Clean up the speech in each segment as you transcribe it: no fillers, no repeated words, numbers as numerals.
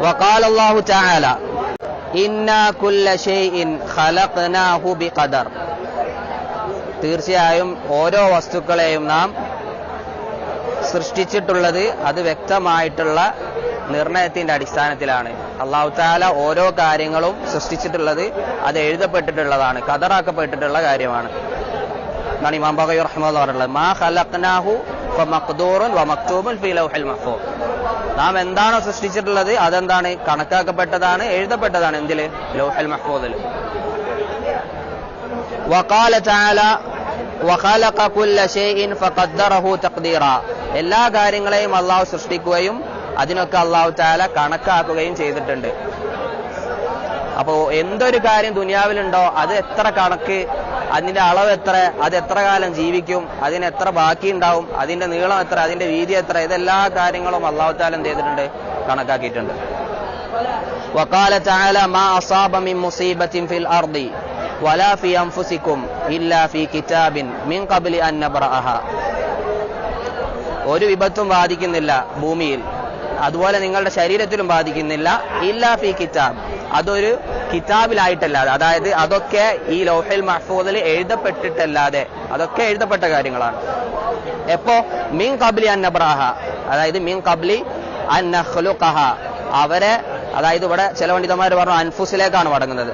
വഖാല അല്ലാഹു തആല ഇന്നാ കുല്ല ഷൈഇൻ ഖലഖനാഹു ബിഖദർ. തീർച്ചയായും ഓരോ വസ്തുക്കളെയും നാം സൃഷ്ടിച്ചിട്ടുള്ളത് അത് വ്യക്തമായിട്ടുള്ള നിർണയത്തിന്റെ അടിസ്ഥാനത്തിലാണ്. അല്ലാഹു തആല ഓരോ കാര്യങ്ങളും സൃഷ്ടിച്ചിട്ടുള്ളത് അത് എഴുതപ്പെട്ടിട്ടുള്ളതാണ്, ഖദറാക്കപ്പെട്ടിട്ടുള്ള കാര്യമാണ് എന്നാണ് ഇമാം ബഗവി റഹ്മത്തുള്ളാഹി പറഞ്ഞത്. മാ ഖലഖനാഹു ഫമഖ്ദൂറുൻ വമക്തൂബുൻ ഫീ ലൗഹിൽ മഹ്ഫൂസ്. നാം എന്താണോ സൃഷ്ടിച്ചിട്ടുള്ളത് അതെന്താണ്, കണക്കാക്കപ്പെട്ടതാണ്, എഴുതപ്പെട്ടതാണ്. എന്തില്? ലൗഹിൽ മഹ്ഫൂസിൽ. വഖാല തആല വഖലഖ കുല്ല ഷൈഇൻ ഫഖദ്ദറഹു തഖ്ദീറ. എല്ലാ കാര്യങ്ങളെയും അല്ലാഹു സൃഷ്ടിക്കുകയും അതിനൊക്കെ അല്ലാഹു തആല കണക്കാക്കുകയും ചെയ്തിട്ടുണ്ട്. അപ്പോ എന്തൊരു കാര്യം ദുനിയാവിലുണ്ടോ അത് എത്ര കണക്ക്, അതിന്റെ അളവ് എത്ര, അത് എത്ര കാലം ജീവിക്കും, അതിന് എത്ര ബാക്കി ഉണ്ടാവും, അതിന്റെ നീളം എത്ര, അതിന്റെ വീതി എത്ര, ഇതെല്ലാ കാര്യങ്ങളും അല്ലാഹു തആല എന്ത് ചെയ്തിട്ടുണ്ട്, കണക്കാക്കിയിട്ടുണ്ട്. വഖാല തആല മാ അസാബ മിൻ മുസീബത്തിൻ ഫിൽ അർദി വലാ ഫീ അൻഫുസികും ഇല്ലാ ഫീ കിതാബിൻ മിൻ ഖബ്ലി അൻ നബ്റഅഹ. ഒരു വിപത്തും ബാധിക്കുന്നില്ല ഭൂമിയിൽ, അതുപോലെ നിങ്ങളുടെ ശരീരത്തിലും ബാധിക്കുന്നില്ല. ഇല്ലാ ഫീ കിതാബ്, അതൊരു കിതാബിലായിട്ടല്ലാതെ, അതായത് അതൊക്കെ ഈ ലൗഹിൽ മഹ്ഫൂദിൽ എഴുതപ്പെട്ടിട്ടല്ലാതെ, അതൊക്കെ എഴുതപ്പെട്ട കാര്യങ്ങളാണ്. എപ്പോ? മിൻ ഖബ്ലി അൻ നബ്റഅഹ, അതായത് മിൻ ഖബ്ലി അൻ നഖ്ലുഖഹ. അവരെ, അതായത് ഇവിടെ ചില പണ്ഡിതന്മാർ പറഞ്ഞു അൻഫുസിലേക്കാണ് മടങ്ങുന്നത്.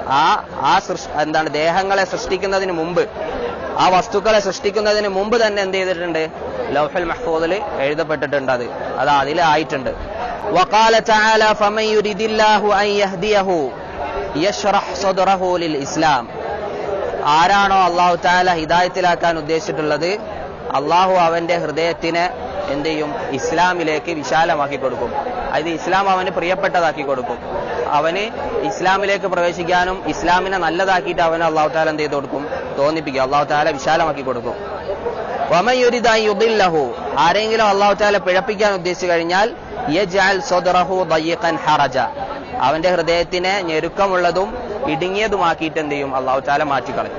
എന്താണ്, ദേഹങ്ങളെ സൃഷ്ടിക്കുന്നതിന് മുമ്പ്, ആ വസ്തുക്കളെ സൃഷ്ടിക്കുന്നതിന് മുമ്പ് തന്നെ എന്ത് ചെയ്തിട്ടുണ്ട്, ലൗഹുൽ മഹ്ഫൂദിൽ എഴുതപ്പെട്ടിട്ടുണ്ട്. അത് അതിലായിട്ടുണ്ട്. വഖാല തആല ഫമൻ യുരിദില്ലാഹു അൻ യഹ്ദിയഹു യശ്റഹ് സദ്റഹു ലിൽ ഇസ്ലാം. ആരാണോ അല്ലാഹു തആല ഹിദായത്തിലാക്കാൻ ഉദ്ദേശിച്ചിട്ടുള്ളത് അല്ലാഹു അവന്റെ ഹൃദയത്തിനെ എന്ത് ചെയ്യും, ഇസ്ലാമിലേക്ക് വിശാലമാക്കി കൊടുക്കും. അതായത് ഇസ്ലാം അവന് പ്രിയപ്പെട്ടതാക്കി കൊടുക്കും. അവന് ഇസ്ലാമിലേക്ക് പ്രവേശിക്കാനും ഇസ്ലാമിനെ നല്ലതാക്കിയിട്ട് അവന് അല്ലാഹു തആല എന്ത് ചെയ്ത് കൊടുക്കും, തോന്നിപ്പിക്കും. അല്ലാഹു തആല വിശാലമാക്കി കൊടുക്കും. വമൻ യുരിദു അൻ യുദില്ലഹു, ആരെങ്കിലും അല്ലാഹു തആല പിഴപ്പിക്കാൻ ഉദ്ദേശിച്ചു കഴിഞ്ഞാൽ യജ്അൽ സദ്റഹു ദയ്യിഖൻ ഹറജ, അവന്റെ ഹൃദയത്തിനെ ഞെരുക്കമുള്ളതും ഇടുങ്ങിയതുമാക്കിയിട്ട് എന്ത് ചെയ്യും, അല്ലാഹു തആല മാറ്റിക്കളയും.